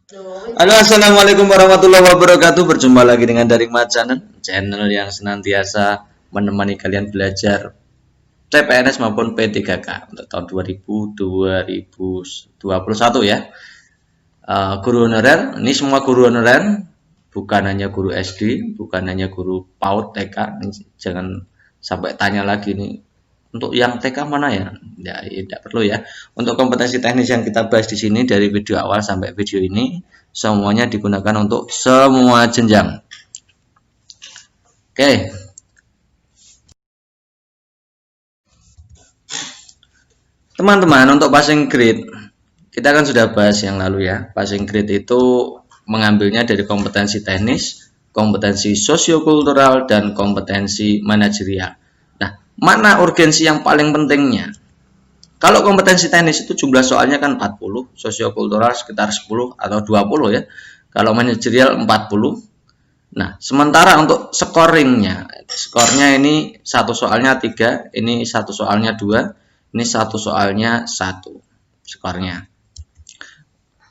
Halo, assalamualaikum warahmatullahi wabarakatuh. Berjumpa lagi dengan Daring Mat channel yang senantiasa menemani kalian belajar CPNS maupun P3K untuk tahun 2021 ya. Guru honorer, ini semua guru honorer, bukan hanya guru SD, bukan hanya guru PAUD TK. Jangan sampai tanya lagi nih, untuk yang TK mana ya? Ya, tidak perlu ya. Untuk kompetensi teknis yang kita bahas di sini dari video awal sampai video ini semuanya digunakan untuk semua jenjang. Oke. Teman-teman, untuk passing grade kita kan sudah bahas yang lalu ya. Passing grade itu mengambilnya dari kompetensi teknis, kompetensi sosiokultural, dan kompetensi manajerial. Nah, mana urgensi yang paling pentingnya? Kalau kompetensi teknis itu jumlah soalnya kan 40, sosiokultural sekitar 10 atau 20 ya. Kalau manajerial 40. Nah, sementara untuk scoringnya, skornya ini satu soalnya 3, ini satu soalnya 2, ini satu soalnya 1 skornya.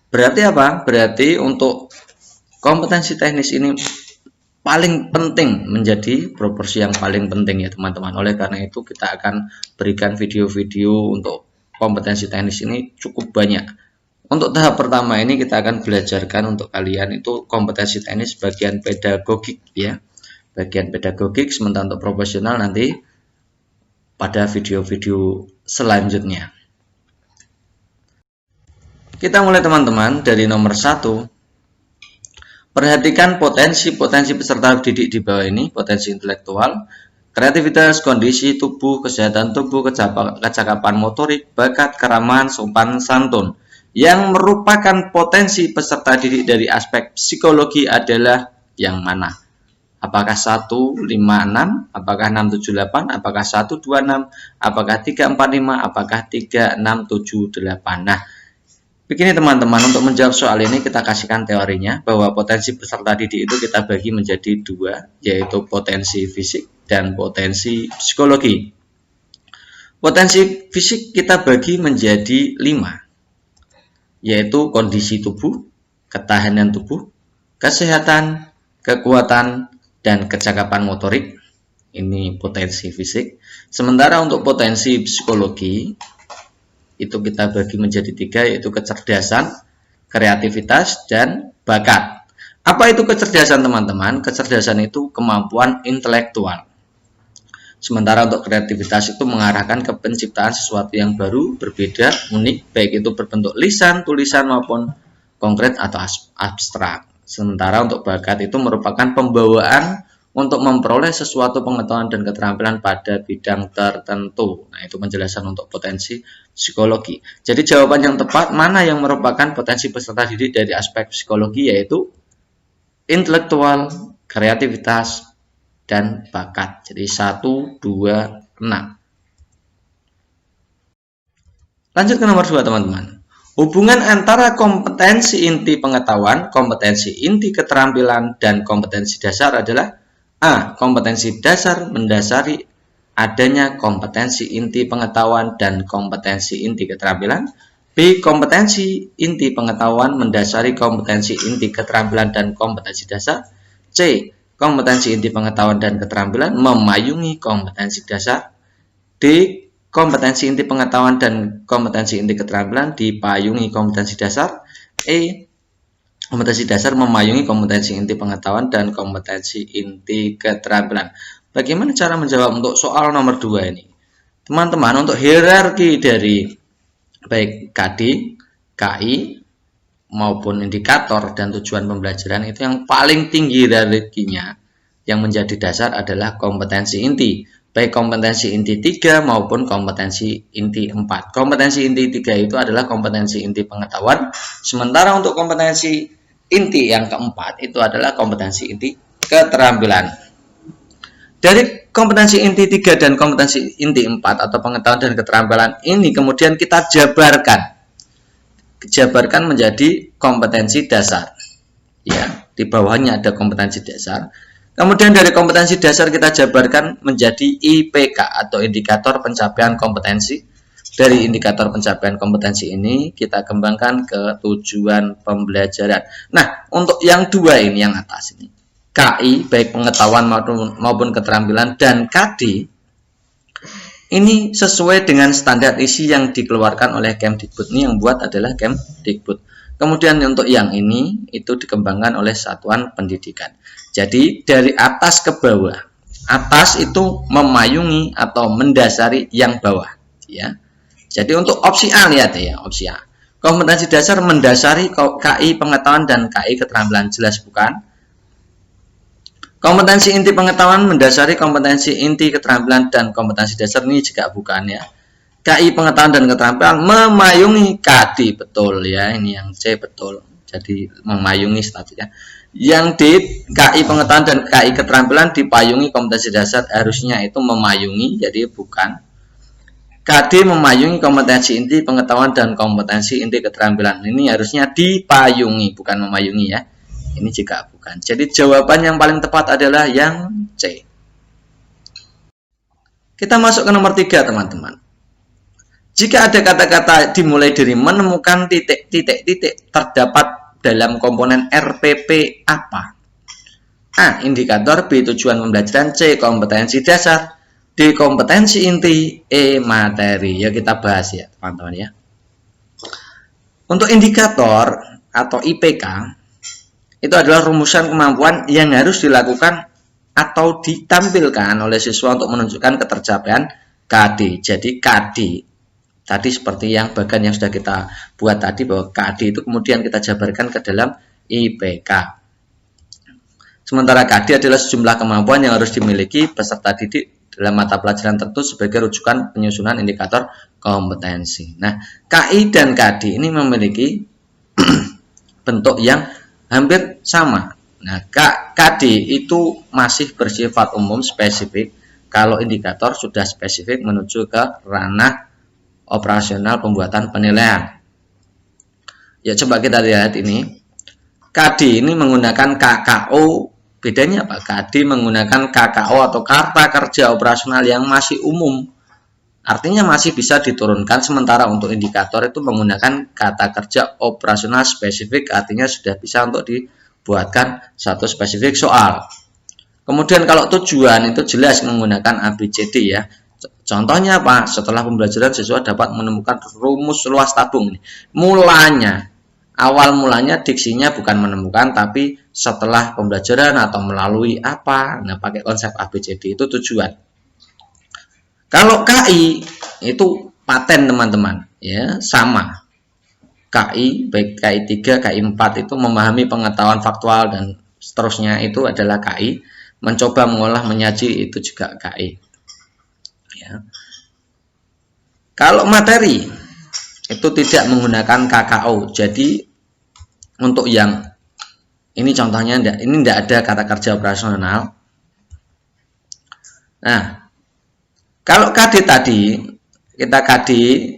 Berarti apa? Berarti untuk kompetensi teknis ini paling penting, menjadi proporsi yang paling penting ya teman-teman. Oleh karena itu kita akan berikan video-video untuk kompetensi teknis ini cukup banyak. Untuk tahap pertama ini kita akan belajarkan untuk kalian itu kompetensi teknis bagian pedagogik ya. Bagian pedagogik, sementara untuk profesional nanti pada video-video selanjutnya. Kita mulai teman-teman dari nomor 1. Perhatikan potensi-potensi peserta didik di bawah ini, potensi intelektual, kreativitas, kondisi tubuh, kesehatan tubuh, kecakapan motorik, bakat, keramahan, sopan santun. Yang merupakan potensi peserta didik dari aspek psikologi adalah yang mana? Apakah 156, apakah 678, apakah 126, apakah 345, apakah 3678. Nah, begini teman-teman, untuk menjawab soal ini kita kasihkan teorinya bahwa potensi peserta didik itu kita bagi menjadi 2, yaitu potensi fisik dan potensi psikologi. Potensi fisik kita bagi menjadi 5, yaitu kondisi tubuh, ketahanan tubuh, kesehatan, kekuatan, dan kecakapan motorik. Ini potensi fisik. Sementara untuk potensi psikologi itu kita bagi menjadi 3, yaitu kecerdasan, kreativitas, dan bakat. Apa itu kecerdasan teman-teman? Kecerdasan itu kemampuan intelektual. Sementara untuk kreativitas itu mengarahkan ke penciptaan sesuatu yang baru, berbeda, unik, baik itu berbentuk lisan, tulisan, maupun konkret atau abstrak. Sementara untuk bakat itu merupakan pembawaan untuk memperoleh sesuatu pengetahuan dan keterampilan pada bidang tertentu. Nah, itu penjelasan untuk potensi psikologi. Jadi jawaban yang tepat mana yang merupakan potensi peserta didik dari aspek psikologi, yaitu intelektual, kreativitas, dan bakat. Jadi 1, 2, 6. Lanjut ke nomor 2 teman-teman. Hubungan antara kompetensi inti pengetahuan, kompetensi inti keterampilan, dan kompetensi dasar adalah A. Kompetensi dasar mendasari adanya kompetensi inti pengetahuan dan kompetensi inti keterampilan. B. Kompetensi inti pengetahuan mendasari kompetensi inti keterampilan dan kompetensi dasar. C. Kompetensi inti pengetahuan dan keterampilan memayungi kompetensi dasar. D. Kompetensi inti pengetahuan dan kompetensi inti keterampilan dipayungi kompetensi dasar. E. Kompetensi dasar memayungi kompetensi inti pengetahuan dan kompetensi inti keterampilan. Bagaimana cara menjawab untuk soal nomor 2 ini? Teman-teman, untuk hierarki dari baik KD, KI, maupun indikator dan tujuan pembelajaran itu yang paling tinggi hierarkinya yang menjadi dasar adalah kompetensi inti. Baik kompetensi inti 3 maupun kompetensi inti 4. Kompetensi inti 3 itu adalah kompetensi inti pengetahuan. Sementara untuk kompetensi inti yang keempat itu adalah kompetensi inti keterampilan. Dari kompetensi inti 3 dan kompetensi inti 4 atau pengetahuan dan keterampilan ini kemudian kita jabarkan menjadi kompetensi dasar. Ya, di bawahnya ada kompetensi dasar. Kemudian dari kompetensi dasar kita jabarkan menjadi IPK atau indikator pencapaian kompetensi. Dari indikator pencapaian kompetensi ini kita kembangkan ke tujuan pembelajaran. Nah, untuk yang dua ini yang atas ini, KI baik pengetahuan maupun keterampilan dan KD ini sesuai dengan standar isi yang dikeluarkan oleh Kemdikbud. Ini yang buat adalah Kemdikbud. Kemudian untuk yang ini itu dikembangkan oleh satuan pendidikan. Jadi dari atas ke bawah. Atas itu memayungi atau mendasari yang bawah, ya. Jadi untuk opsi A lihat ya, opsi A. Kompetensi dasar mendasari KI pengetahuan dan KI keterampilan, jelas bukan? Kompetensi inti pengetahuan mendasari kompetensi inti keterampilan dan kompetensi dasar, ini juga bukan ya. KI pengetahuan dan keterampilan memayungi KD, betul ya, ini yang C betul. Jadi memayungi statusnya. Yang D, KI pengetahuan dan KI keterampilan dipayungi kompetensi dasar, harusnya itu memayungi, jadi bukan. KD memayungi kompetensi inti pengetahuan dan kompetensi inti keterampilan. Ini harusnya dipayungi, bukan memayungi ya. Ini juga bukan. Jadi jawaban yang paling tepat adalah yang C. Kita masuk ke nomor 3, teman-teman. Jika ada kata-kata dimulai dari menemukan titik-titik terdapat dalam komponen RPP apa? A. Indikator, B. Tujuan pembelajaran, C. Kompetensi dasar, D. Kompetensi inti, E. Materi. Ya kita bahas ya teman-teman ya. Untuk indikator atau IPK itu adalah rumusan kemampuan yang harus dilakukan atau ditampilkan oleh siswa untuk menunjukkan ketercapaian KD. Jadi KD tadi seperti yang bagian yang sudah kita buat tadi, bahwa KD itu kemudian kita jabarkan ke dalam IPK. Sementara KD adalah sejumlah kemampuan yang harus dimiliki peserta didik dalam mata pelajaran tertentu sebagai rujukan penyusunan indikator kompetensi. Nah, KI dan KD ini memiliki bentuk yang hampir sama. Nah, KD itu masih bersifat umum spesifik, kalau indikator sudah spesifik menuju ke ranah operasional pembuatan penilaian. Ya, coba kita lihat ini. KD ini menggunakan KKO. Bedanya apa? KD menggunakan KKO atau Karta Kerja Operasional yang masih umum. Artinya masih bisa diturunkan, sementara untuk indikator itu menggunakan kata kerja operasional spesifik, artinya sudah bisa untuk dibuatkan satu spesifik soal. Kemudian kalau tujuan itu jelas menggunakan ABCD ya. Contohnya apa? Setelah pembelajaran siswa dapat menemukan rumus luas tabung. Awal mulanya diksinya bukan menemukan, tapi setelah pembelajaran atau melalui apa. Nah, pakai konsep ABCD itu tujuan. Kalau KI itu paten teman-teman, ya sama. KI baik KI 3, KI 4 itu memahami pengetahuan faktual dan seterusnya, itu adalah KI. Mencoba mengolah menyaji itu juga KI. Ya. Kalau materi itu tidak menggunakan KKO. Jadi untuk yang ini contohnya ini tidak ada kata kerja operasional. Nah, kalau KD tadi, kita KD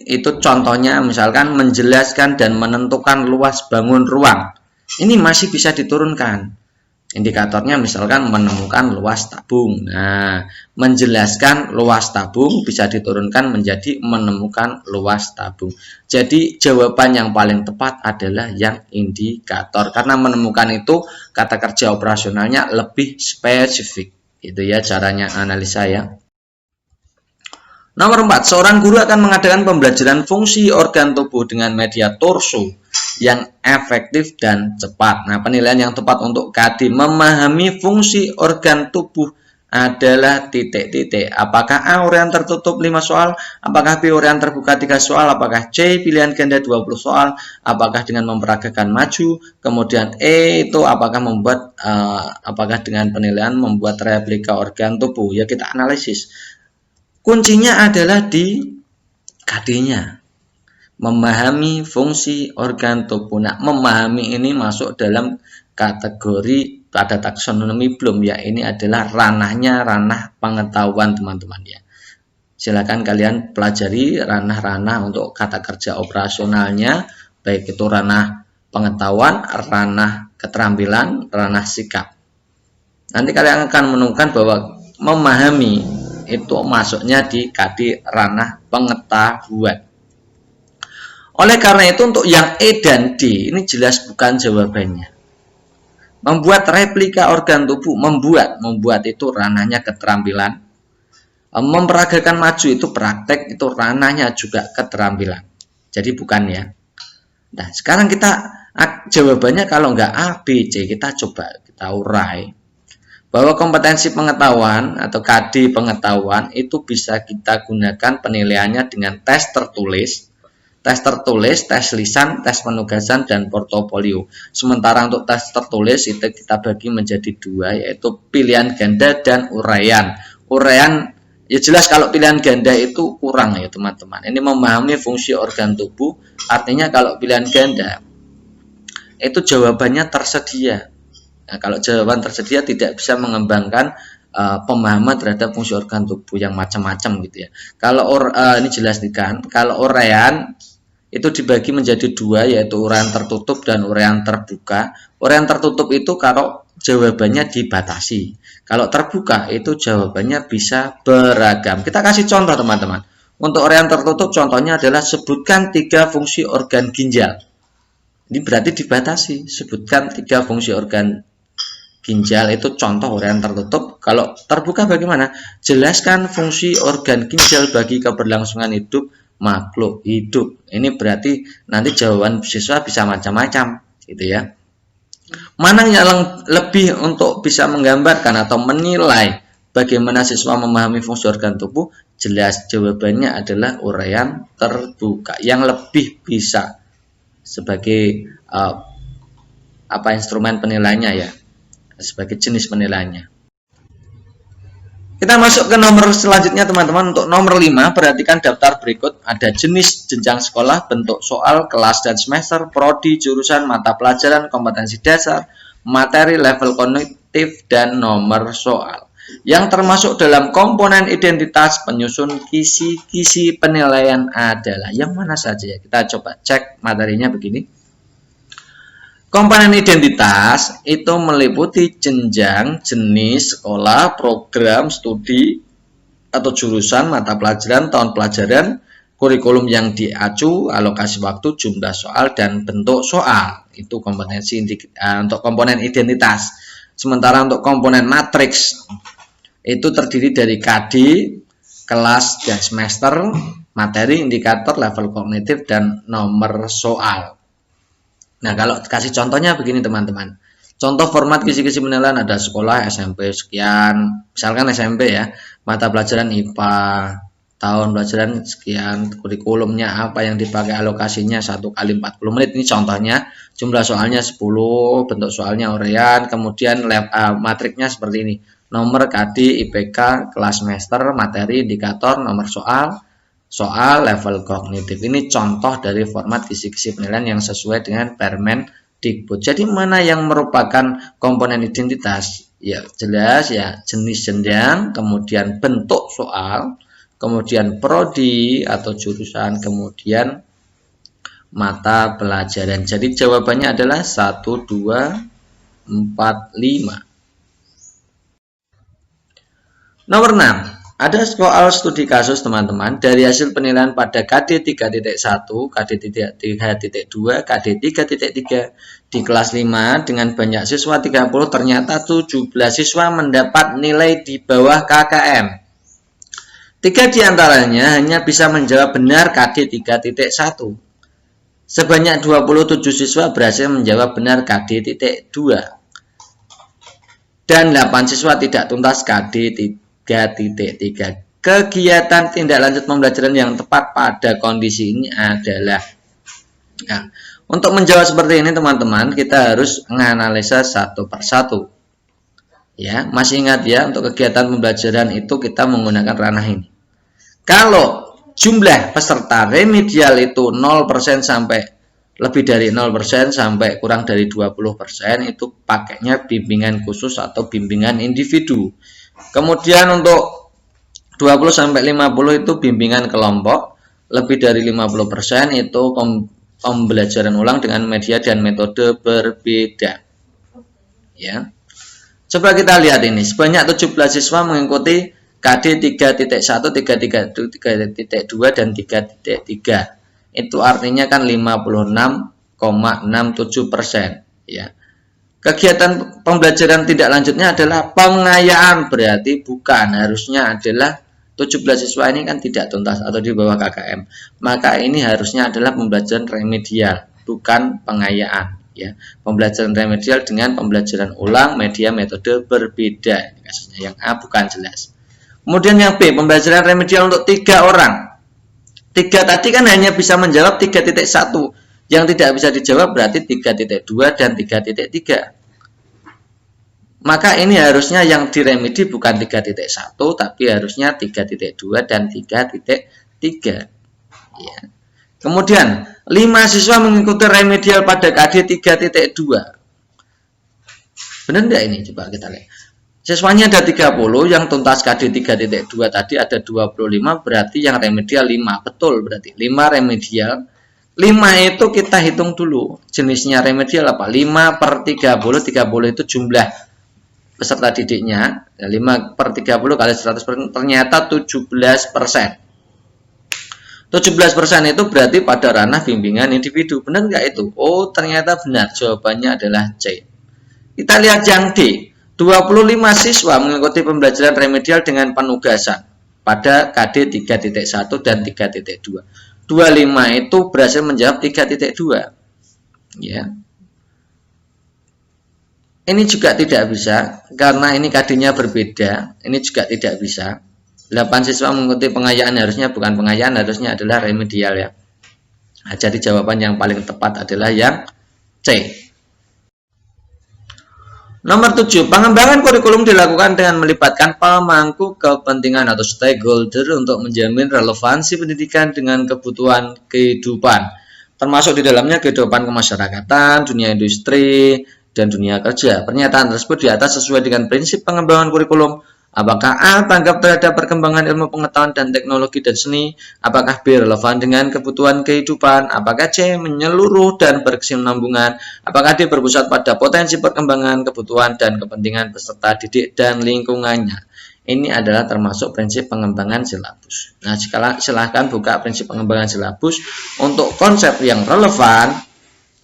itu contohnya misalkan menjelaskan dan menentukan luas bangun ruang. Ini masih bisa diturunkan. Indikatornya misalkan menemukan luas tabung. Nah, menjelaskan luas tabung bisa diturunkan menjadi menemukan luas tabung. Jadi jawaban yang paling tepat adalah yang indikator, karena menemukan itu kata kerja operasionalnya lebih spesifik. Itu ya caranya analisa ya. Nomor 4, seorang guru akan mengadakan pembelajaran fungsi organ tubuh dengan media torso yang efektif dan cepat. Nah, penilaian yang tepat untuk KD memahami fungsi organ tubuh adalah titik-titik. Apakah A urean tertutup 5 soal? Apakah B urean terbuka 3 soal? Apakah C pilihan ganda 20 soal? Apakah dengan memperagakan maju? Kemudian E itu apakah apakah dengan penilaian membuat replika organ tubuh? Ya, kita analisis. Kuncinya adalah di KD-nya. Memahami fungsi organ tubuh. Nah, memahami ini masuk dalam kategori pada taksonomi belum ya. Ini adalah ranahnya ranah pengetahuan teman-teman ya. Silakan kalian pelajari ranah-ranah untuk kata kerja operasionalnya, baik itu ranah pengetahuan, ranah keterampilan, ranah sikap. Nanti kalian akan menemukan bahwa memahami itu masuknya di KD ranah pengetahuan. Oleh karena itu untuk yang E dan D ini jelas bukan jawabannya. Membuat replika organ tubuh, membuat itu ranahnya keterampilan. Memperagakan maju itu praktek, itu ranahnya juga keterampilan. Jadi bukan ya. Nah, sekarang kita jawabannya kalau nggak A, B, C, kita coba kita urai bahwa kompetensi pengetahuan atau KD pengetahuan itu bisa kita gunakan penilaiannya dengan tes tertulis, tes lisan, tes penugasan, dan portofolio. Sementara untuk tes tertulis itu kita bagi menjadi dua, yaitu pilihan ganda dan uraian. Uraian ya jelas kalau pilihan ganda itu kurang ya teman-teman. Ini memahami fungsi organ tubuh, artinya kalau pilihan ganda itu jawabannya tersedia. Nah, kalau jawaban tersedia tidak bisa mengembangkan pemahaman terhadap fungsi organ tubuh yang macam-macam gitu ya. Kalau ini jelas nih kan, kalau uraian itu dibagi menjadi dua, yaitu uraian tertutup dan uraian terbuka. Uraian tertutup itu kalau jawabannya dibatasi. Kalau terbuka itu jawabannya bisa beragam. Kita kasih contoh teman-teman. Untuk uraian tertutup contohnya adalah sebutkan 3 fungsi organ ginjal. Ini berarti dibatasi. Sebutkan 3 fungsi organ ginjal, itu contoh uraian tertutup. Kalau terbuka bagaimana? Jelaskan fungsi organ ginjal bagi keberlangsungan hidup makhluk hidup. Ini berarti nanti jawaban siswa bisa macam-macam gitu ya. Mana yang lebih untuk bisa menggambarkan atau menilai bagaimana siswa memahami fungsi organ tubuh? Jelas jawabannya adalah uraian terbuka yang lebih bisa sebagai instrumen penilaiannya ya, sebagai jenis penilaiannya. Kita masuk ke nomor selanjutnya teman-teman. Untuk nomor 5, perhatikan daftar berikut. Ada jenis jenjang sekolah, bentuk soal, kelas dan semester, prodi, jurusan, mata pelajaran, kompetensi dasar, materi, level kognitif, dan nomor soal. Yang termasuk dalam komponen identitas penyusun kisi-kisi penilaian adalah yang mana saja ya? Kita coba cek materinya begini. Komponen identitas itu meliputi jenjang, jenis, sekolah, program, studi, atau jurusan, mata pelajaran, tahun pelajaran, kurikulum yang diacu, alokasi waktu, jumlah soal, dan bentuk soal. Itu kompetensi untuk komponen identitas. Sementara untuk komponen matriks, itu terdiri dari KD, kelas dan semester, materi, indikator, level kognitif, dan nomor soal. Nah, kalau kasih contohnya begini teman-teman. Contoh format kisi-kisi penilaian ada sekolah SMP sekian, misalkan SMP ya, mata pelajaran IPA, tahun pelajaran sekian, kurikulumnya apa yang dipakai, alokasinya 1 kali 40 menit. Ini contohnya, jumlah soalnya 10, bentuk soalnya uraian, kemudian matriknya seperti ini. Nomor, KD, IPK, kelas semester, materi, indikator, nomor soal, level kognitif. Ini contoh dari format kisi-kisi penilaian yang sesuai dengan Permendikbud. Jadi mana yang merupakan komponen identitas? Ya jelas ya, jenis jenjang, kemudian bentuk soal, kemudian prodi atau jurusan, kemudian mata pelajaran. Jadi jawabannya adalah 1, 2, 4, 5. Nomor 6. Ada soal studi kasus teman-teman dari hasil penilaian pada KD 3.1, KD 3.2, KD 3.3 di kelas 5 dengan banyak siswa 30, ternyata 17 siswa mendapat nilai di bawah KKM. 3 diantaranya hanya bisa menjawab benar KD 3.1. Sebanyak 27 siswa berhasil menjawab benar KD 2. Dan 8 siswa tidak tuntas KD 3.3. Kegiatan tindak lanjut pembelajaran yang tepat pada kondisi ini adalah, nah, untuk menjawab seperti ini teman-teman, kita harus menganalisa satu persatu. Ya, masih ingat ya, untuk kegiatan pembelajaran itu kita menggunakan ranah ini. Kalau jumlah peserta remedial itu 0% sampai lebih dari 0% sampai kurang dari 20%, itu pakainya bimbingan khusus atau bimbingan individu. Kemudian untuk 20-50 itu bimbingan kelompok, lebih dari 50% itu pembelajaran ulang dengan media dan metode berbeda. Ya. Coba kita lihat ini, sebanyak 17 siswa mengikuti KD 3.1, 3.2 dan 3.3. itu artinya kan 56,67%, ya. Kegiatan pembelajaran tidak lanjutnya adalah pengayaan, berarti bukan, harusnya adalah 17 siswa ini kan tidak tuntas atau di bawah KKM. Maka ini harusnya adalah pembelajaran remedial, bukan pengayaan, ya. Pembelajaran remedial dengan pembelajaran ulang media metode berbeda. Kasusnya yang A bukan jelas. Kemudian yang B, pembelajaran remedial untuk 3 orang. 3 tadi kan hanya bisa menjawab 3.1. Yang tidak bisa dijawab berarti 3.2 dan 3.3. Maka ini harusnya yang diremedi bukan 3.1 tapi harusnya 3.2 dan 3.3. Ya. Kemudian 5 siswa mengikuti remedial pada KD 3.2. Benar enggak ini? Coba kita lihat. Siswanya ada 30, yang tuntas KD 3.2 tadi ada 25, berarti yang remedial 5. Betul berarti 5 remedial. 5 itu kita hitung dulu. Jenisnya remedial apa? 5 per 30. 30 itu jumlah peserta didiknya. 5 per 30 kali 100% ternyata 17%. 17% itu berarti pada ranah bimbingan individu. Benar nggak itu? Oh, ternyata benar. Jawabannya adalah C. Kita lihat yang D. 25 siswa mengikuti pembelajaran remedial dengan penugasan pada KD 3.1 dan 3.2. 25 itu berhasil menjawab 3.2. Ya. Ini juga tidak bisa karena ini KD-nya berbeda. Ini juga tidak bisa. 8 siswa mengikuti pengayaan, harusnya bukan pengayaan, harusnya adalah remedial, ya. Nah, jadi jawaban yang paling tepat adalah yang C. Nomor 7, pengembangan kurikulum dilakukan dengan melibatkan pemangku kepentingan atau stakeholder untuk menjamin relevansi pendidikan dengan kebutuhan kehidupan, termasuk di dalamnya kehidupan kemasyarakatan, dunia industri, dan dunia kerja. Pernyataan tersebut di atas sesuai dengan prinsip pengembangan kurikulum. Apakah A, tanggap terhadap perkembangan ilmu pengetahuan dan teknologi dan seni? Apakah B, relevan dengan kebutuhan kehidupan? Apakah C, menyeluruh dan berkesinambungan? Apakah D, berpusat pada potensi perkembangan, kebutuhan, dan kepentingan peserta didik dan lingkungannya? Ini adalah termasuk prinsip pengembangan silabus. Nah, silahkan buka prinsip pengembangan silabus untuk konsep yang relevan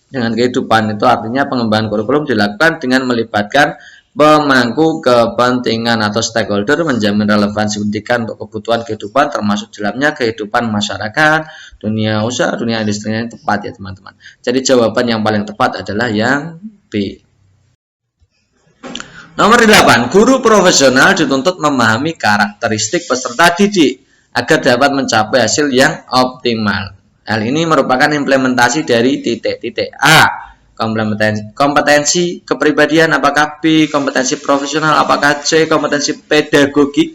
dengan kehidupan. Itu artinya pengembangan kurikulum dilakukan dengan melibatkan pemangku kepentingan atau stakeholder menjamin relevansi pendidikan untuk kebutuhan kehidupan, termasuk dalamnya kehidupan masyarakat, dunia usaha, dunia industri. Yang tepat, ya teman-teman. Jadi jawaban yang paling tepat adalah yang B. Nomor 8, guru profesional dituntut memahami karakteristik peserta didik agar dapat mencapai hasil yang optimal. Hal ini merupakan implementasi dari titik-titik. A, kompetensi kepribadian, apakah B, kompetensi profesional, apakah C, kompetensi pedagogik,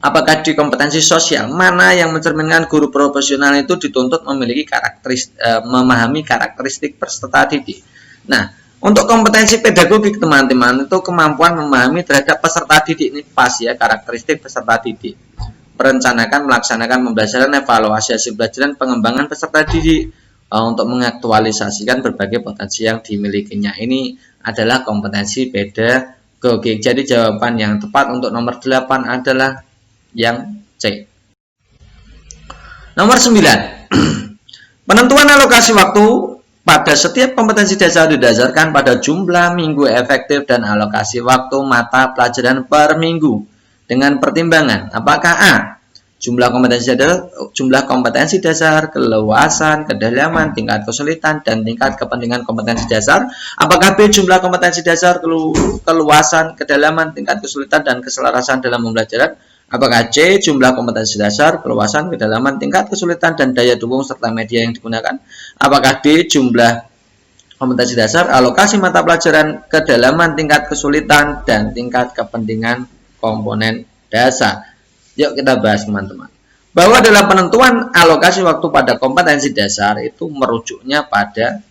apakah D, kompetensi sosial. Mana yang mencerminkan guru profesional itu dituntut memiliki memahami karakteristik peserta didik. Nah, untuk kompetensi pedagogik teman-teman itu kemampuan memahami terhadap peserta didik. Ini pas ya, karakteristik peserta didik. Merencanakan, melaksanakan pembelajaran, evaluasi hasil pembelajaran, pengembangan peserta didik untuk mengaktualisasikan berbagai potensi yang dimilikinya. Ini adalah kompetensi pedagogik. Jadi jawaban yang tepat untuk nomor 8 adalah yang C. Nomor 9. Penentuan alokasi waktu pada setiap kompetensi dasar didasarkan pada jumlah minggu efektif dan alokasi waktu mata pelajaran per minggu dengan pertimbangan apakah A, jumlah kompetensi dasar, keluasan, kedalaman, tingkat kesulitan, dan tingkat kepentingan kompetensi dasar. Apakah B, jumlah kompetensi dasar, keluasan, kedalaman, tingkat kesulitan, dan keselarasan dalam pembelajaran. Apakah C, jumlah kompetensi dasar, keluasan, kedalaman, tingkat kesulitan, dan daya dukung serta media yang digunakan. Apakah D, jumlah kompetensi dasar, alokasi mata pelajaran, kedalaman, tingkat kesulitan, dan tingkat kepentingan komponen dasar. Yuk kita bahas teman-teman. Bahwa dalam penentuan alokasi waktu pada kompetensi dasar itu merujuknya pada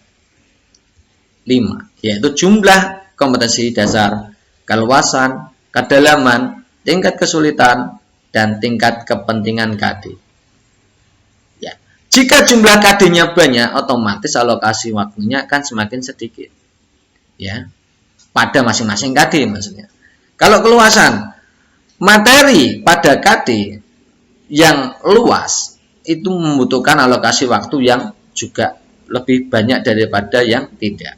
5, yaitu jumlah kompetensi dasar, keluasan, kedalaman, tingkat kesulitan, dan tingkat kepentingan KD. Ya. Jika jumlah KD-nya banyak, otomatis alokasi waktunya akan semakin sedikit. Ya. Pada masing-masing KD maksudnya. Kalau keluasan, materi pada KD yang luas itu membutuhkan alokasi waktu yang juga lebih banyak daripada yang tidak.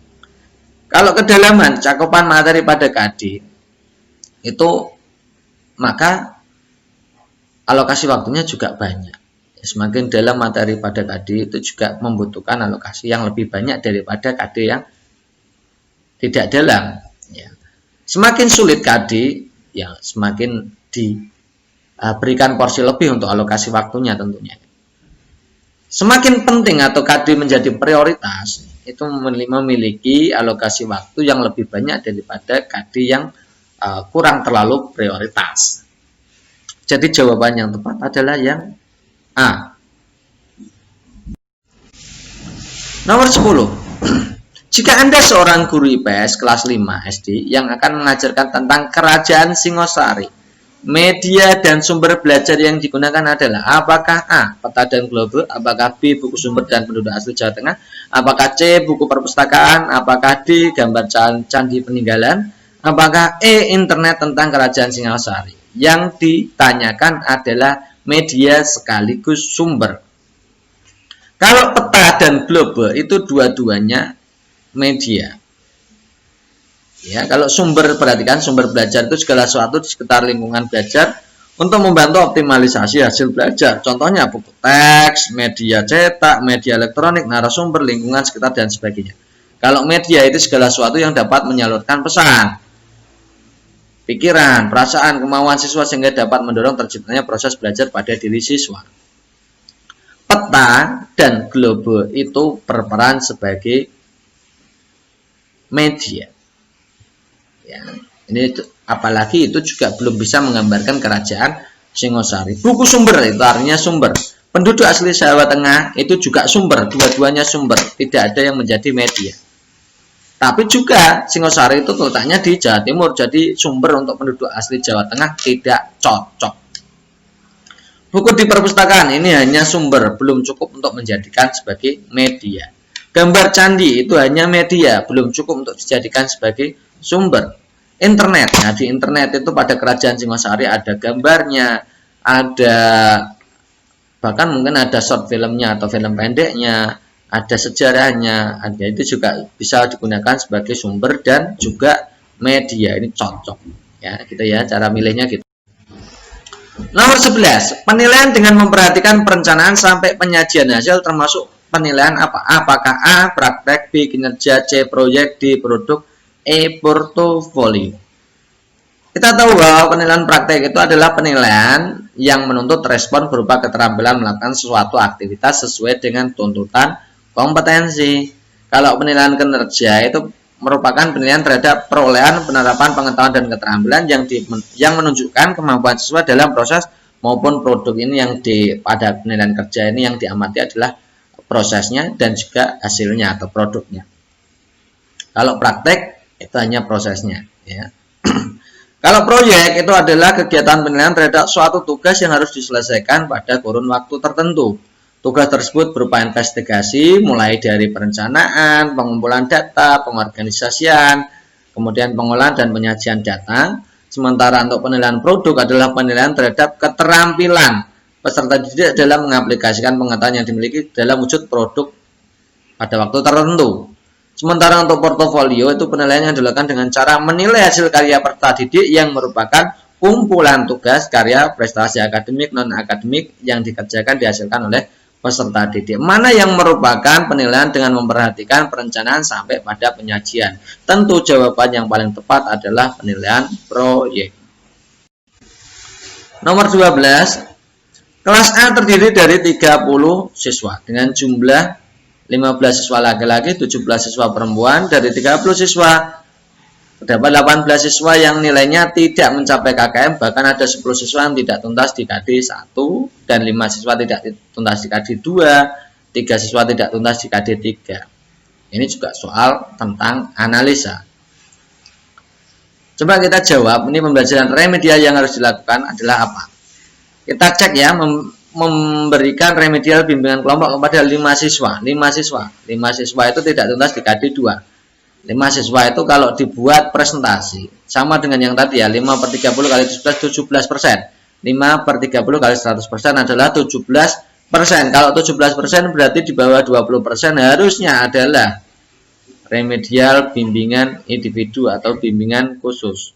Kalau kedalaman cakupan materi pada KD itu, maka alokasi waktunya juga banyak. Semakin dalam materi pada KD itu juga membutuhkan alokasi yang lebih banyak daripada KD yang tidak dalam. Ya. Semakin sulit KD, ya semakin diberikan porsi lebih untuk alokasi waktunya tentunya. Semakin penting atau KD menjadi prioritas, itu memiliki alokasi waktu yang lebih banyak daripada KD yang kurang terlalu prioritas. Jadi jawaban yang tepat adalah yang A. Nomor 10. Jika Anda seorang guru IPS kelas 5 SD yang akan mengajarkan tentang Kerajaan Singosari, media dan sumber belajar yang digunakan adalah apakah A. Peta dan globe, apakah B. Buku sumber dan penduduk asli Jawa Tengah, apakah C. Buku perpustakaan, apakah D. Gambar candi peninggalan, apakah E. Internet tentang Kerajaan Singosari. Yang ditanyakan adalah media sekaligus sumber. Kalau peta dan globe itu dua-duanya media. Ya, kalau sumber, perhatikan sumber belajar itu segala sesuatu di sekitar lingkungan belajar untuk membantu optimalisasi hasil belajar. Contohnya buku teks, media cetak, media elektronik, narasumber, lingkungan sekitar dan sebagainya. Kalau media itu segala sesuatu yang dapat menyalurkan pesan, pikiran, perasaan, kemauan siswa sehingga dapat mendorong terciptanya proses belajar pada diri siswa. Peta dan globe itu berperan sebagai media. Ya, ini apalagi itu juga belum bisa menggambarkan Kerajaan Singosari. Buku sumber itu artinya sumber. Penduduk asli Jawa Tengah itu juga sumber, dua-duanya sumber, tidak ada yang menjadi media. Tapi juga Singosari itu letaknya di Jawa Timur, jadi sumber untuk penduduk asli Jawa Tengah tidak cocok. Buku di perpustakaan ini hanya sumber, belum cukup untuk menjadikan sebagai media. Gambar candi itu hanya media, belum cukup untuk dijadikan sebagai sumber. Internet, nah di internet itu pada Kerajaan Singosari ada gambarnya, ada bahkan mungkin ada short filmnya atau film pendeknya, ada sejarahnya, ada itu juga bisa digunakan sebagai sumber dan juga media. Ini cocok ya, gitu ya cara milihnya gitu. Nomor 11, penilaian dengan memperhatikan perencanaan sampai penyajian hasil termasuk penilaian apa? Apakah A. praktek, B. kinerja, C. proyek, D. produk, E. portofolio. Kita tahu bahwa penilaian praktek itu adalah penilaian yang menuntut respon berupa keterampilan melakukan suatu aktivitas sesuai dengan tuntutan kompetensi. Kalau penilaian kinerja itu merupakan penilaian terhadap perolehan, penerapan pengetahuan dan keterampilan yang menunjukkan kemampuan siswa dalam proses maupun produk. Ini yang pada penilaian kerja ini yang diamati adalah prosesnya dan juga hasilnya atau produknya. Kalau praktek itu hanya prosesnya. Ya. Kalau proyek itu adalah kegiatan penilaian terhadap suatu tugas yang harus diselesaikan pada kurun waktu tertentu. Tugas tersebut berupa investigasi, mulai dari perencanaan, pengumpulan data, pengorganisasian, kemudian pengolahan dan penyajian data. Sementara untuk penilaian produk adalah penilaian terhadap keterampilan peserta didik dalam mengaplikasikan pengetahuan yang dimiliki dalam wujud produk pada waktu tertentu. Sementara untuk portofolio itu penilaian yang dilakukan dengan cara menilai hasil karya peserta didik yang merupakan kumpulan tugas, karya, prestasi akademik, non-akademik yang dikerjakan dihasilkan oleh peserta didik. Mana yang merupakan penilaian dengan memperhatikan perencanaan sampai pada penyajian? Tentu jawaban yang paling tepat adalah penilaian proyek. Nomor 12, kelas A terdiri dari 30 siswa dengan jumlah 15 siswa laki-laki, 17 siswa perempuan. Dari 30 siswa terdapat 18 siswa yang nilainya tidak mencapai KKM, bahkan ada 10 siswa yang tidak tuntas di KD 1 dan 5 siswa tidak tuntas di KD 2, 3 siswa tidak tuntas di KD 3. Ini juga soal tentang analisa. Coba kita jawab, ini pembelajaran remedial yang harus dilakukan adalah apa? Kita cek ya, memberikan remedial bimbingan kelompok kepada 5 siswa. 5 siswa itu tidak tuntas di KD 2. 5 siswa itu kalau dibuat presentasi sama dengan yang tadi ya, 5 per 30 kali 17, 17%. 5 per 30 kali 100% adalah 17 Kalau 17% berarti di bawah 20% harusnya adalah remedial bimbingan individu atau bimbingan khusus.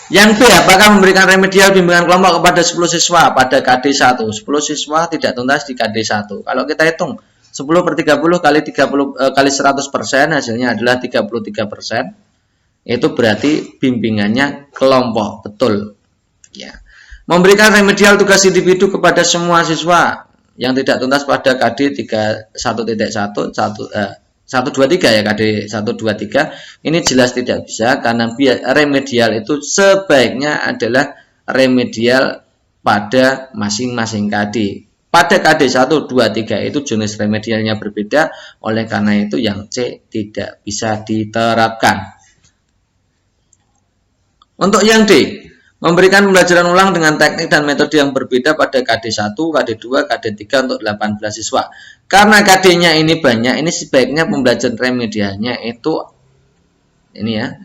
Yang B, apakah memberikan remedial bimbingan kelompok kepada 10 siswa pada KD 1? 10 siswa tidak tuntas di KD 1. Kalau kita hitung 10 per 30 kali 30 kali 100% hasilnya adalah 33%. Itu berarti bimbingannya kelompok, betul. Ya. Memberikan remedial tugas individu kepada semua siswa yang tidak tuntas pada KD 1.1 ya, KD 123 ini jelas tidak bisa karena remedial itu sebaiknya adalah remedial pada masing-masing KD. Pada KD 123 itu jenis remedialnya berbeda, oleh karena itu yang C tidak bisa diterapkan. Untuk yang D, memberikan pembelajaran ulang dengan teknik dan metode yang berbeda pada KD 1, KD 2, KD 3 untuk 18 siswa. Karena KD-nya ini banyak, ini sebaiknya pembelajaran remedialnya itu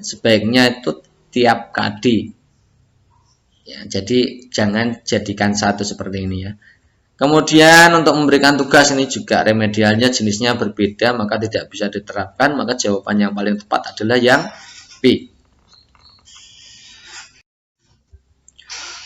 sebaiknya itu tiap KD. Ya, jadi jangan jadikan satu seperti ini ya. Kemudian untuk memberikan tugas ini juga remedialnya jenisnya berbeda, maka tidak bisa diterapkan, maka jawaban yang paling tepat adalah yang B.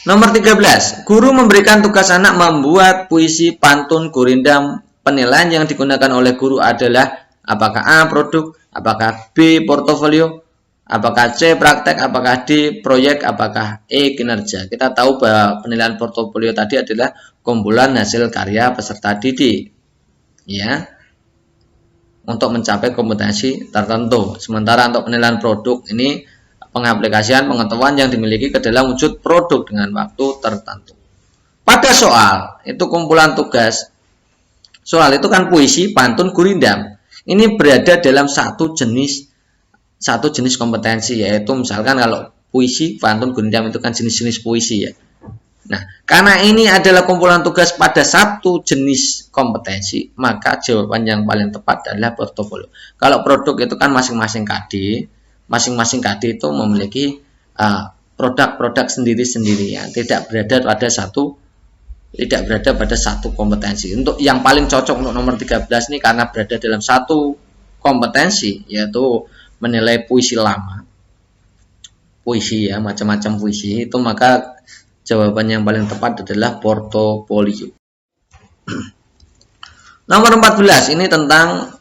Nomor 13, guru memberikan tugas anak membuat puisi, pantun, gurindam. Penilaian yang digunakan oleh guru adalah apakah A, produk, apakah B, portofolio, apakah C, praktek, apakah D, proyek, apakah E, kinerja. Kita tahu bahwa penilaian portofolio tadi adalah kumpulan hasil karya peserta didik, ya, untuk mencapai kompetensi tertentu. Sementara untuk penilaian produk ini pengaplikasian pengetahuan yang dimiliki ke dalam wujud produk dengan waktu tertentu. Pada soal, itu kumpulan tugas. Soal itu kan puisi, pantun, gurindam. Ini berada dalam satu jenis kompetensi, yaitu misalkan kalau puisi, pantun, gurindam itu kan jenis-jenis puisi ya. Nah, karena ini adalah kumpulan tugas pada satu jenis kompetensi, maka jawaban yang paling tepat adalah portofolio. Kalau produk itu kan masing-masing KD itu memiliki produk-produk sendiri-sendiri ya, tidak berada pada satu kompetensi. Untuk yang paling cocok untuk nomor 13 ini karena berada dalam satu kompetensi, yaitu menilai puisi lama, puisi ya, macam-macam puisi itu, maka jawaban yang paling tepat adalah portofolio. Nomor 14 ini tentang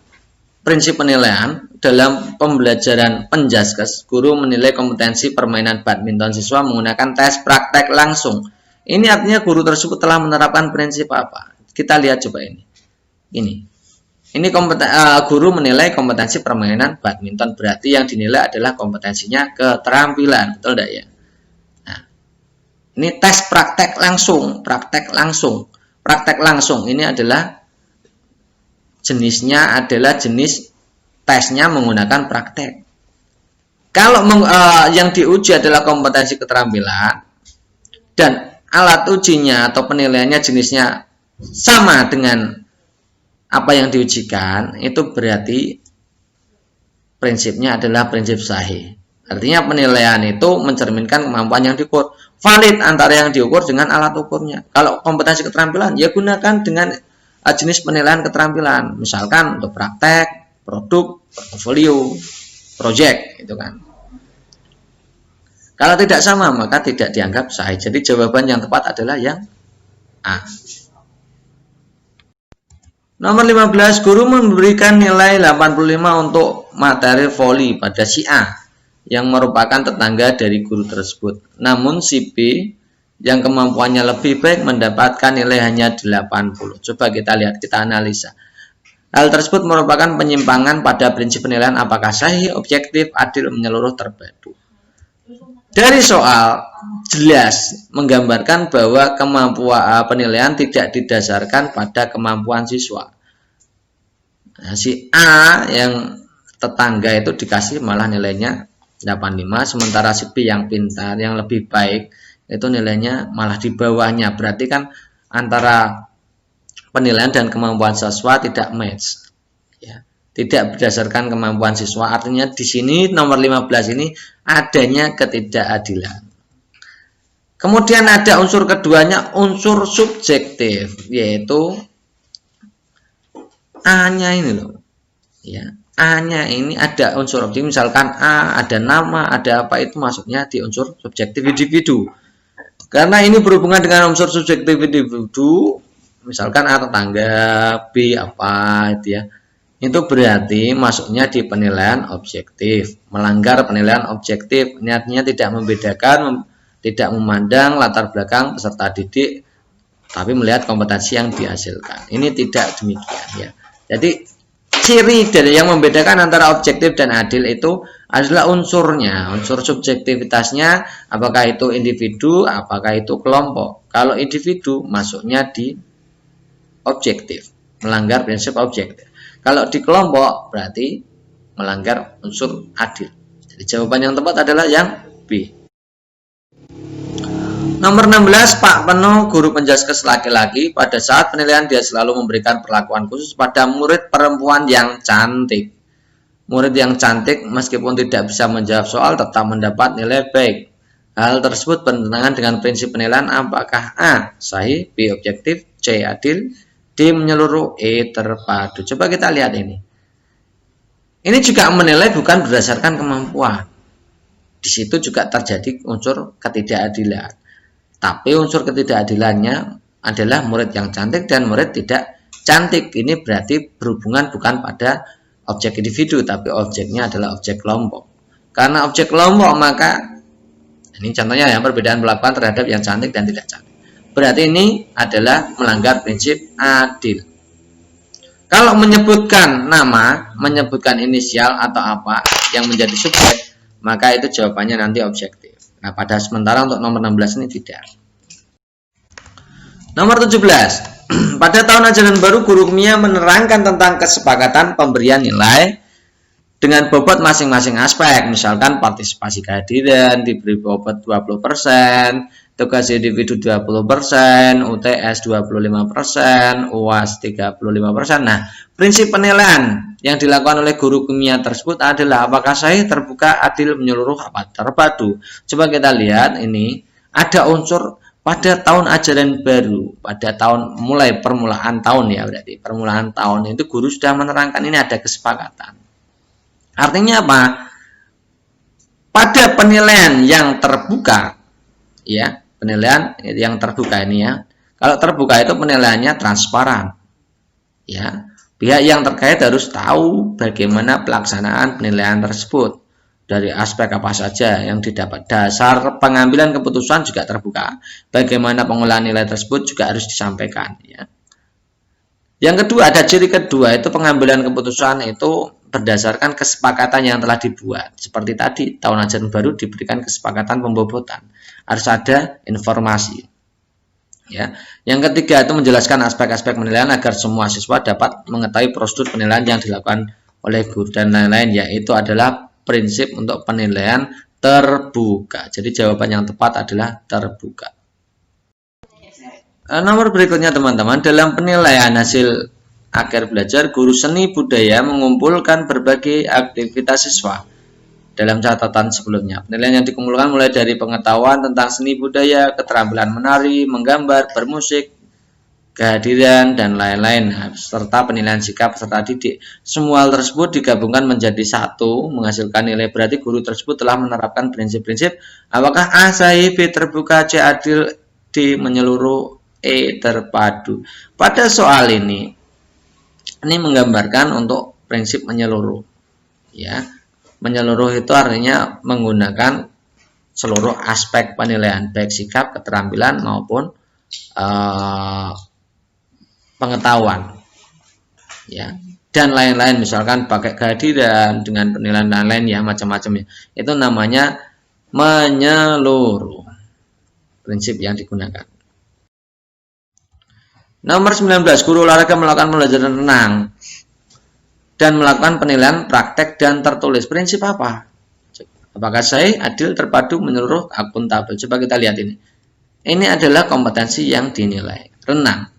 prinsip penilaian. Dalam pembelajaran penjaskes, guru menilai kompetensi permainan badminton siswa menggunakan tes praktek langsung. Ini artinya guru tersebut telah menerapkan prinsip apa? Kita lihat coba ini. Ini guru menilai kompetensi permainan badminton, berarti yang dinilai adalah kompetensinya keterampilan, betul tidak ya? Nah, ini tes praktek langsung. Praktek langsung ini adalah jenisnya adalah jenis tesnya menggunakan praktek. Kalau yang diuji adalah kompetensi keterampilan dan alat ujinya atau penilaiannya jenisnya sama dengan apa yang diujikan, itu berarti prinsipnya adalah prinsip sahih. Artinya penilaian itu mencerminkan kemampuan yang diukur, valid antara yang diukur dengan alat ukurnya. Kalau kompetensi keterampilan, ya gunakan dengan jenis penilaian keterampilan, misalkan untuk praktek, produk, portofolio, project, itu kan. Kalau tidak sama, maka tidak dianggap sahih. Jadi jawaban yang tepat adalah yang A. Nomor 15, guru memberikan nilai 85 untuk materi voli pada si A yang merupakan tetangga dari guru tersebut. Namun si B yang kemampuannya lebih baik mendapatkan nilai hanya 80. Coba kita lihat, kita analisa. Hal tersebut merupakan penyimpangan pada prinsip penilaian apakah sahih, objektif, adil, menyeluruh, terpadu. Dari soal jelas menggambarkan bahwa kemampuan penilaian tidak didasarkan pada kemampuan siswa. Nah, si A yang tetangga itu dikasih malah nilainya 85, sementara si B yang pintar, yang lebih baik itu nilainya malah di bawahnya. Berarti kan antara penilaian dan kemampuan siswa tidak match, ya, tidak berdasarkan kemampuan siswa. Artinya di sini nomor 15 ini adanya ketidakadilan. Kemudian ada unsur keduanya, unsur subjektif, yaitu A-nya ini loh. Ya, A-nya ini ada unsur objektif, misalkan A, ada nama, ada apa, itu masuknya di unsur subjektif individu. Karena ini berhubungan dengan unsur subjektif individu, misalkan A tetangga, B apa itu ya. Itu berarti masuknya di penilaian objektif, melanggar penilaian objektif. Ini artinya tidak membedakan, tidak memandang latar belakang peserta didik, tapi melihat kompetensi yang dihasilkan. Ini tidak demikian ya. Jadi ciri dari yang membedakan antara objektif dan adil itu adalah unsurnya, unsur subjektivitasnya, apakah itu individu, apakah itu kelompok. Kalau individu masuknya di objektif, melanggar prinsip objektif. Kalau di kelompok berarti melanggar unsur adil. Jadi jawaban yang tepat adalah yang B. Nomor 16, Pak Penuh, guru penjaskes laki-laki, pada saat penilaian dia selalu memberikan perlakuan khusus pada murid perempuan yang cantik. Murid yang cantik meskipun tidak bisa menjawab soal tetap mendapat nilai baik. Hal tersebut bertentangan dengan prinsip penilaian apakah A, sahih, B, objektif, C, adil, D, menyeluruh, E, terpadu. Coba kita lihat ini. Ini juga menilai bukan berdasarkan kemampuan. Di situ juga terjadi unsur ketidakadilan. Tapi unsur ketidakadilannya adalah murid yang cantik dan murid tidak cantik. Ini berarti berhubungan bukan pada objek individu, tapi objeknya adalah objek kelompok. Karena objek kelompok, maka ini contohnya ya, perbedaan perlakuan terhadap yang cantik dan tidak cantik. Berarti ini adalah melanggar prinsip adil. Kalau menyebutkan nama, menyebutkan inisial atau apa yang menjadi subjek, maka itu jawabannya nanti objektif. Nah, pada sementara untuk nomor 16 ini tidak. Nomor 17. Pada tahun ajaran baru, guru kimia menerangkan tentang kesepakatan pemberian nilai dengan bobot masing-masing aspek. Misalkan partisipasi kehadiran diberi bobot 20%, tugas individu 20%, UTS 25%, UAS 35%. Nah, prinsip penilaian yang dilakukan oleh guru kimia tersebut adalah apakah sahih, terbuka, adil, menyeluruh, apa terpadu. Coba kita lihat ini, ada unsur pada tahun ajaran baru, pada tahun mulai permulaan tahun ya, berarti permulaan tahun itu guru sudah menerangkan ini ada kesepakatan. Artinya apa? Pada penilaian yang terbuka, ya, penilaian yang terbuka ini ya. Kalau terbuka itu penilaiannya transparan. Ya, pihak yang terkait harus tahu bagaimana pelaksanaan penilaian tersebut. Dari aspek apa saja yang didapat. Dasar pengambilan keputusan juga terbuka. Bagaimana pengolahan nilai tersebut juga harus disampaikan ya. Yang kedua, ada ciri kedua, itu pengambilan keputusan itu berdasarkan kesepakatan yang telah dibuat. Seperti tadi, tahun ajaran baru diberikan kesepakatan pembobotan. Harus ada informasi. Ya. Yang ketiga itu menjelaskan aspek-aspek penilaian agar semua siswa dapat mengetahui prosedur penilaian yang dilakukan oleh guru dan lain-lain, yaitu adalah prinsip untuk penilaian terbuka. Jadi jawaban yang tepat adalah terbuka. Nomor berikutnya teman-teman, dalam penilaian hasil akhir belajar, guru seni budaya mengumpulkan berbagai aktivitas siswa. Dalam catatan sebelumnya, penilaian yang dikumpulkan mulai dari pengetahuan tentang seni budaya, keterampilan menari, menggambar, bermusik, kehadiran, dan lain-lain, serta penilaian sikap peserta didik. Semua hal tersebut digabungkan menjadi satu, menghasilkan nilai. Berarti guru tersebut telah menerapkan prinsip-prinsip apakah A, sahih, B, terbuka, C, adil, D, menyeluruh, E, terpadu. Pada soal ini menggambarkan untuk prinsip menyeluruh. Ya, menyeluruh itu artinya menggunakan seluruh aspek penilaian, baik sikap, keterampilan maupun pengetahuan, ya, dan lain-lain. Misalkan pakai kehadiran dengan penilaian lain-lain ya, macam-macam. Itu namanya menyeluruh, prinsip yang digunakan. Nomor 19, guru olahraga melakukan pembelajaran renang dan melakukan penilaian praktek dan tertulis. Prinsip apa? Apakah sahih, adil, terpadu, menyeluruh, akuntabel. Coba kita lihat ini. Ini adalah kompetensi yang dinilai. Renang.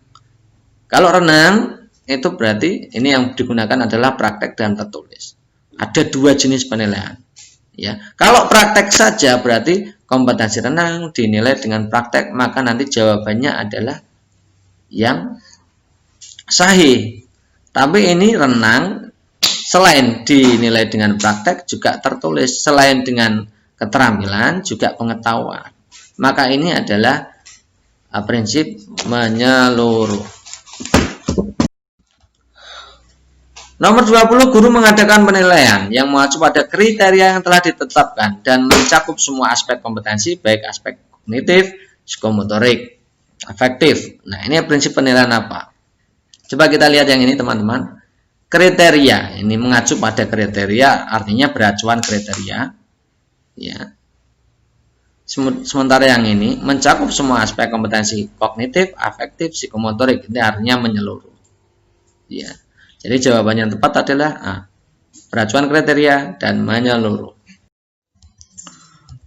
Kalau renang itu berarti ini yang digunakan adalah praktek dan tertulis. Ada dua jenis penilaian. Ya, kalau praktek saja berarti kompetensi renang dinilai dengan praktek, maka nanti jawabannya adalah yang sahih. Tapi ini renang selain dinilai dengan praktek juga tertulis, selain dengan keterampilan juga pengetahuan. Maka ini adalah prinsip menyeluruh. Nomor 20, guru mengadakan penilaian yang mengacu pada kriteria yang telah ditetapkan dan mencakup semua aspek kompetensi, baik aspek kognitif, psikomotorik, afektif. Nah, ini prinsip penilaian apa? Coba kita lihat yang ini, teman-teman. Kriteria, ini mengacu pada kriteria, artinya beracuan kriteria. Ya. Sementara yang ini mencakup semua aspek kompetensi kognitif, afektif, psikomotorik, ini artinya menyeluruh. Ya. Jadi jawaban yang tepat adalah A, beracuan kriteria dan menyeluruh.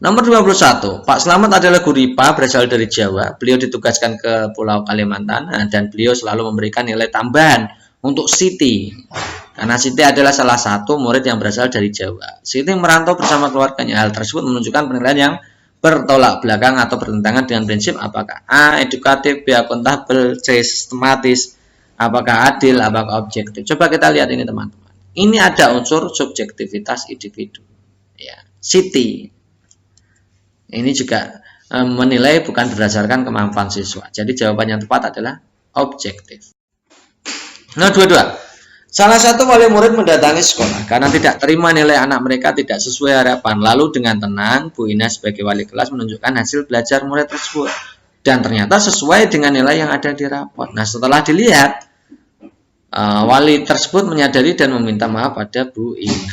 Nomor 21, Pak Slamet adalah guru IPA berasal dari Jawa. Beliau ditugaskan ke Pulau Kalimantan dan beliau selalu memberikan nilai tambahan untuk Siti. Karena Siti adalah salah satu murid yang berasal dari Jawa. Siti merantau bersama keluarganya. Hal tersebut menunjukkan penilaian yang bertolak belakang atau bertentangan dengan prinsip apakah A, edukatif, B, akuntabel, C, sistematis, apakah adil, apakah objektif. Coba kita lihat ini, teman-teman. Ini ada unsur subjektivitas individu. Ya, Siti ini juga menilai bukan berdasarkan kemampuan siswa. Jadi jawaban yang tepat adalah objektif. Nah, 22. Salah satu wali murid mendatangi sekolah karena tidak terima nilai anak mereka tidak sesuai harapan. Lalu dengan tenang, Bu Ina sebagai wali kelas menunjukkan hasil belajar murid tersebut. Dan ternyata sesuai dengan nilai yang ada di rapor. Nah, setelah dilihat, wali tersebut menyadari dan meminta maaf pada Bu Ina.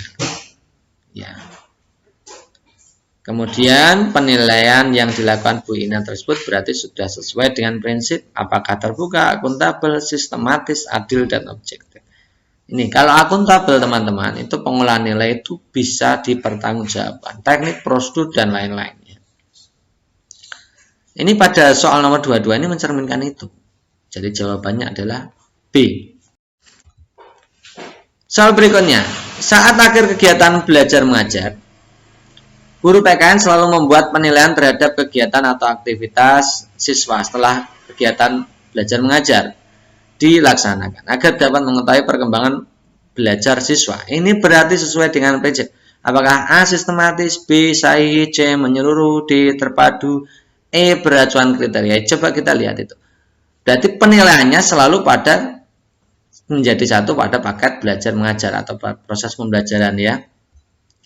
Ya. Kemudian penilaian yang dilakukan Bu Ina tersebut berarti sudah sesuai dengan prinsip apakah terbuka, akuntabel, sistematis, adil, dan objektif. Ini kalau akuntabel, teman-teman, itu pengolahan nilai itu bisa dipertanggungjawabkan, teknik, prosedur, dan lain-lainnya. Ini pada soal nomor 22 ini mencerminkan itu. Jadi jawabannya adalah B. Soal berikutnya, saat akhir kegiatan belajar mengajar, guru PKN selalu membuat penilaian terhadap kegiatan atau aktivitas siswa setelah kegiatan belajar mengajar dilaksanakan agar dapat mengetahui perkembangan belajar siswa. Ini berarti sesuai dengan prinsip apakah A, sistematis, B, sahih, C, menyeluruh, D, terpadu, E, beracuan kriteria. Coba kita lihat itu. Berarti penilaiannya selalu pada menjadi satu pada paket belajar mengajar atau proses pembelajaran, ya.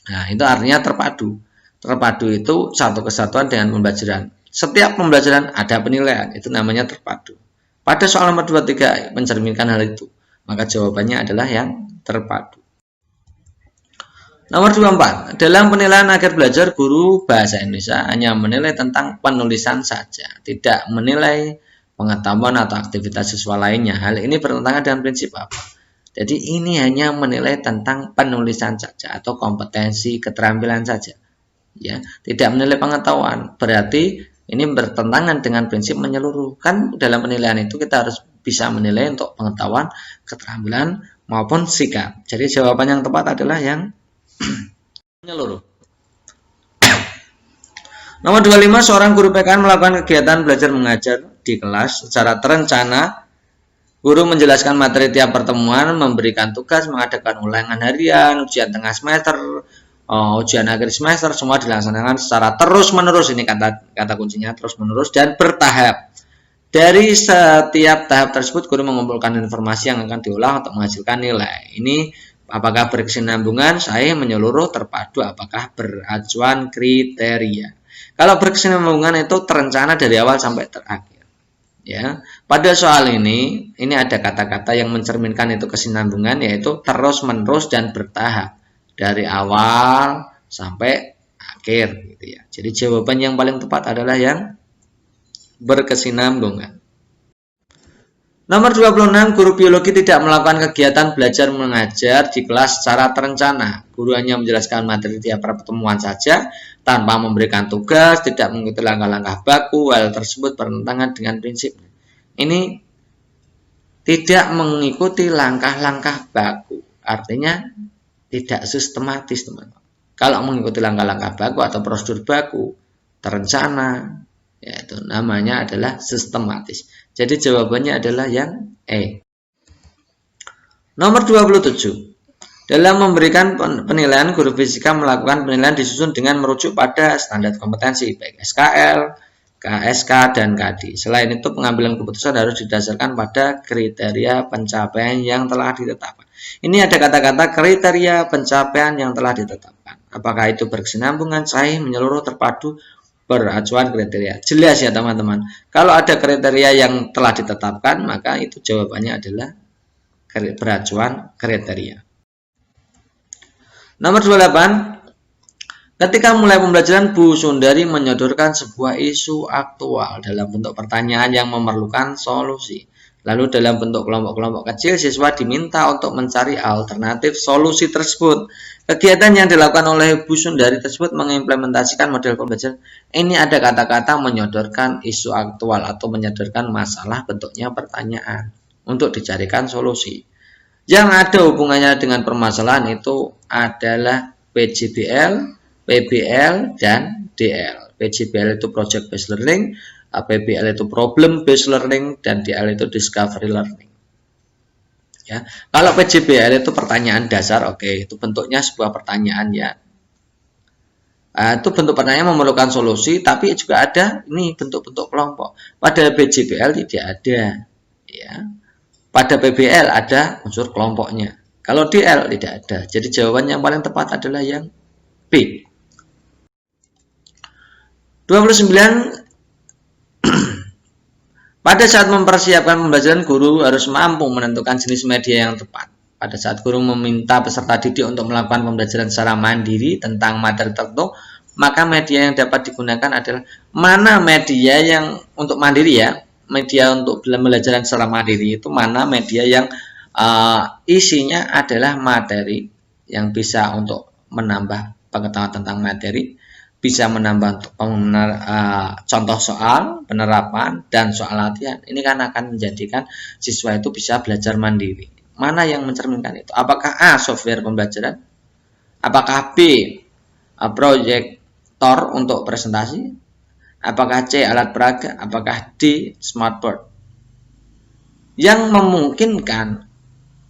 Nah, itu artinya terpadu. Terpadu itu satu kesatuan dengan pembelajaran. Setiap pembelajaran ada penilaian, itu namanya terpadu. Pada soal nomor 23 mencerminkan hal itu. Maka jawabannya adalah yang terpadu. Nomor 24. Dalam penilaian akhir belajar, guru bahasa Indonesia hanya menilai tentang penulisan saja, tidak menilai pengetahuan atau aktivitas siswa lainnya. Hal ini bertentangan dengan prinsip apa? Jadi ini hanya menilai tentang penulisan saja atau kompetensi keterampilan saja. Ya, tidak menilai pengetahuan. Berarti ini bertentangan dengan prinsip menyeluruh. Kan dalam penilaian itu kita harus bisa menilai untuk pengetahuan, keterampilan maupun sikap. Jadi jawaban yang tepat adalah yang menyeluruh. Nomor 25, seorang guru PKN melakukan kegiatan belajar mengajar di kelas secara terencana. Guru menjelaskan materi tiap pertemuan, memberikan tugas, mengadakan ulangan harian, ujian tengah semester, ujian akhir semester, semua dilaksanakan secara terus-menerus. Ini kata kuncinya, terus-menerus dan bertahap. Dari setiap tahap tersebut, guru mengumpulkan informasi yang akan diolah untuk menghasilkan nilai. Ini apakah berkesinambungan, sahih, menyeluruh, terpadu, apakah beracuan kriteria. Kalau berkesinambungan itu terencana dari awal sampai terakhir. Ya, pada soal ini ada kata-kata yang mencerminkan itu kesinambungan, yaitu terus-menerus dan bertahap. Dari awal sampai akhir, gitu ya. Jadi jawaban yang paling tepat adalah yang berkesinambungan. Nomor 26, guru biologi tidak melakukan kegiatan belajar mengajar di kelas secara terencana. Guru hanya menjelaskan materi tiap pertemuan saja tanpa memberikan tugas, tidak mengikuti langkah-langkah baku. Hal tersebut bertentangan dengan prinsip. Ini tidak mengikuti langkah-langkah baku. Artinya tidak sistematis, teman-teman. Kalau mengikuti langkah-langkah baku atau prosedur baku, terencana, yaitu namanya adalah sistematis. Jadi jawabannya adalah yang E. Nomor 27. Dalam memberikan penilaian, guru fisika melakukan penilaian disusun dengan merujuk pada standar kompetensi, baik SKL, KSK, dan KD. Selain itu, pengambilan keputusan harus didasarkan pada kriteria pencapaian yang telah ditetapkan. Ini ada kata-kata kriteria pencapaian yang telah ditetapkan. Apakah itu berkesinambungan, sahih, menyeluruh, terpadu, beracuan kriteria. Jelas ya teman-teman. Kalau ada kriteria yang telah ditetapkan, maka itu jawabannya adalah beracuan kriteria. Nomor 28. Ketika mulai pembelajaran, Bu Sundari menyodorkan sebuah isu aktual dalam bentuk pertanyaan yang memerlukan solusi. Lalu dalam bentuk kelompok-kelompok kecil, siswa diminta untuk mencari alternatif solusi tersebut. Kegiatan yang dilakukan oleh Bu Sundari tersebut mengimplementasikan model pembelajaran. Ini ada kata-kata menyodorkan isu aktual atau menyodorkan masalah, bentuknya pertanyaan untuk dicarikan solusi. Yang ada hubungannya dengan permasalahan itu adalah PJBL, PBL, dan DL. PJBL itu Project Based Learning, PBL itu Problem Based Learning, dan DL itu Discovery Learning. Ya, kalau PJBL itu pertanyaan dasar, oke, itu bentuknya sebuah pertanyaan ya. Itu bentuk pertanyaan memerlukan solusi, tapi juga ada ini bentuk-bentuk kelompok. Pada PJBL tidak ada, ya. Pada PBL ada unsur kelompoknya. Kalau DL tidak ada. Jadi jawaban yang paling tepat adalah yang B. 29. Pada saat mempersiapkan pembelajaran, guru harus mampu menentukan jenis media yang tepat. Pada saat guru meminta peserta didik untuk melakukan pembelajaran secara mandiri tentang materi tertentu, maka media yang dapat digunakan adalah mana media yang untuk mandiri ya. Media untuk pembelajaran secara mandiri itu mana media yang isinya adalah materi yang bisa untuk menambah pengetahuan tentang materi, bisa menambah contoh soal, penerapan, dan soal latihan. Ini kan akan menjadikan siswa itu bisa belajar mandiri. Mana yang mencerminkan itu? Apakah A, software pembelajaran? Apakah B, proyektor untuk presentasi? Apakah C, alat peraga? Apakah D, smartboard? Yang memungkinkan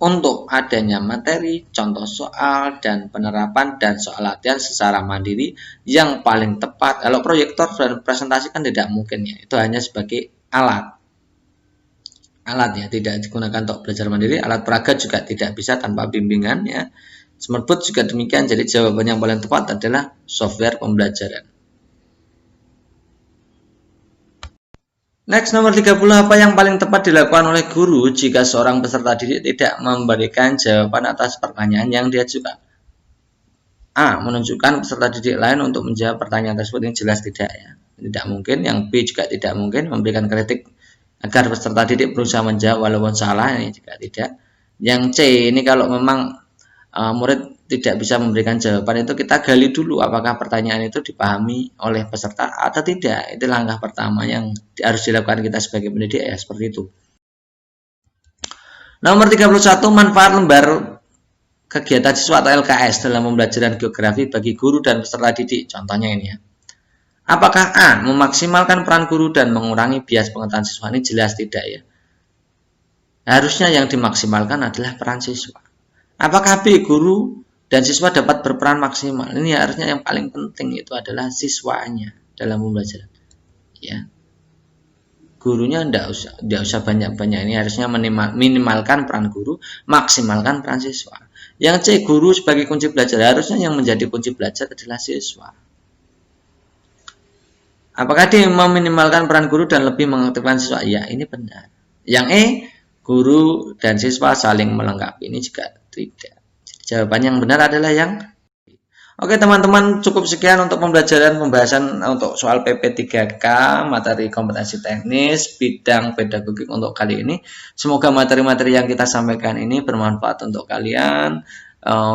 untuk adanya materi, contoh soal, dan penerapan dan soal latihan secara mandiri yang paling tepat. Kalau proyektor dan presentasi kan tidak mungkin ya, itu hanya sebagai alat. Alat ya, tidak digunakan untuk belajar mandiri. Alat peraga juga tidak bisa tanpa bimbingan ya. Smartboard juga demikian. Jadi jawaban yang paling tepat adalah software pembelajaran. Next, nomor 30. Apa yang paling tepat dilakukan oleh guru jika seorang peserta didik tidak memberikan jawaban atas pertanyaan yang diajukan? A. Menunjukkan peserta didik lain untuk menjawab pertanyaan tersebut. Yang jelas tidak ya. Tidak mungkin. Yang B juga tidak mungkin. Memberikan kritik agar peserta didik berusaha menjawab walaupun salah. Ini juga tidak. Yang C. Ini kalau memang murid tidak bisa memberikan jawaban, itu kita gali dulu apakah pertanyaan itu dipahami oleh peserta atau tidak. Itu langkah pertama yang harus dilakukan kita sebagai pendidik ya, seperti itu. Nomor 31. Manfaat lembar kegiatan siswa atau LKS dalam pembelajaran geografi bagi guru dan peserta didik. Contohnya ini ya. Apakah A. Memaksimalkan peran guru dan mengurangi bias pengetahuan siswa? Ini jelas tidak ya. Harusnya yang dimaksimalkan adalah peran siswa. Apakah B. Guru dan siswa dapat berperan maksimal? Ini harusnya yang paling penting itu adalah siswanya dalam pembelajaran. Ya, gurunya tidak usah banyak-banyak. Ini harusnya minimalkan peran guru, maksimalkan peran siswa. Yang C, guru sebagai kunci belajar. Harusnya yang menjadi kunci belajar adalah siswa. Apakah dia meminimalkan peran guru dan lebih mengaktifkan siswa? Ya, ini benar. Yang E, guru dan siswa saling melengkapi. Ini juga tidak. Jawaban yang benar adalah yang B. Oke teman-teman, cukup sekian untuk pembahasan untuk soal PP3K materi kompetensi teknis bidang pedagogik untuk kali ini. Semoga materi-materi yang kita sampaikan ini bermanfaat untuk kalian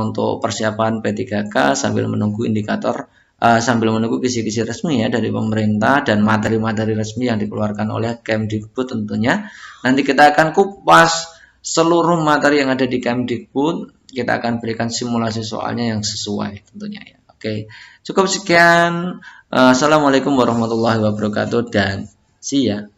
untuk persiapan P3K sambil menunggu indikator, sambil menunggu kisi-kisi resmi ya dari pemerintah dan materi-materi resmi yang dikeluarkan oleh Kemdikbud tentunya. Nanti kita akan kupas seluruh materi yang ada di Kemdikbud. Kita akan berikan simulasi soalnya yang sesuai tentunya ya. Oke, cukup sekian. Assalamualaikum warahmatullahi wabarakatuh dan see ya.